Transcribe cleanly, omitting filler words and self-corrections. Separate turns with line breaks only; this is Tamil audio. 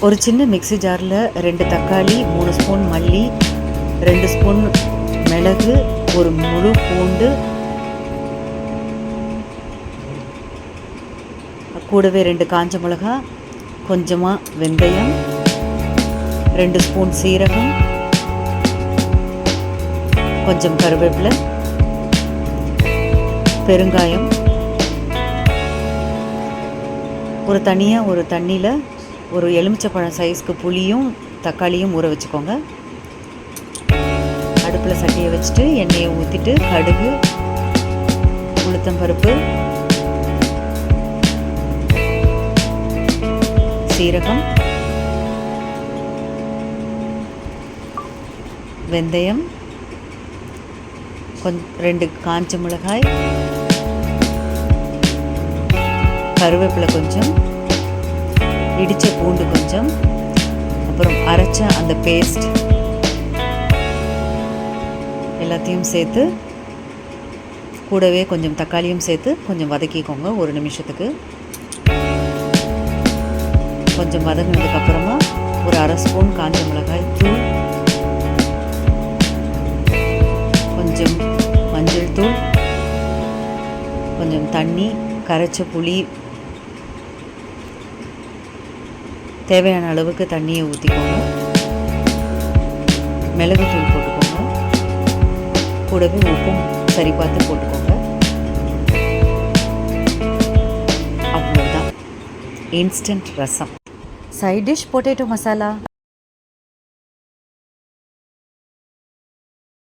ஒரு சின்ன மிக்ஸி ஜாரில் 2 தக்காளி, 3 ஸ்பூன் மல்லி, 2 ஸ்பூன் மிளகு, ஒரு முழு பூண்டு, கூடவே 2 காஞ்ச மிளகா, கொஞ்சமாக வெந்தயம், 2 ஸ்பூன் சீரகம், கொஞ்சம் கருவேப்பிலை, பெருங்காயம், ஒரு தண்ணியில் ஒரு எலுமிச்சப்பழம் சைஸ்க்கு புளியும் தக்காளியும் ஊற வச்சுக்கோங்க. அடுப்பில் சட்டியை வச்சுட்டு எண்ணெயை ஊற்றிட்டு கடுகு, உளுத்தம்பருப்பு, சீரகம், வெந்தயம், 2 காஞ்ச மிளகாய், கருவேப்பிலை கொஞ்சம், இடித்த பூண்டு கொஞ்சம், அப்புறம் அரைச்ச அந்த பேஸ்ட் எல்லாத்தையும் சேர்த்து, கூடவே கொஞ்சம் தக்காளியும் சேர்த்து கொஞ்சம் வதக்கிக்கோங்க. 1 நிமிஷத்துக்கு. கொஞ்சம் வதங்கினதுக்கப்புறமா ஒரு 1/2 ஸ்பூன் காஞ்ச மிளகாய் தூள், கொஞ்சம் மஞ்சள் தூள், கொஞ்சம் தண்ணி, கரைச்ச புளி, தேவையான அளவுக்கு தண்ணியை ஊற்றிக்கோங்க. மிளகுத்தூள் போட்டுக்கோங்க. கூடவே உப்பும் சரி பார்த்து போட்டுக்கோங்க. அவ்வளோதான், instant rasam. Side dish potato masala.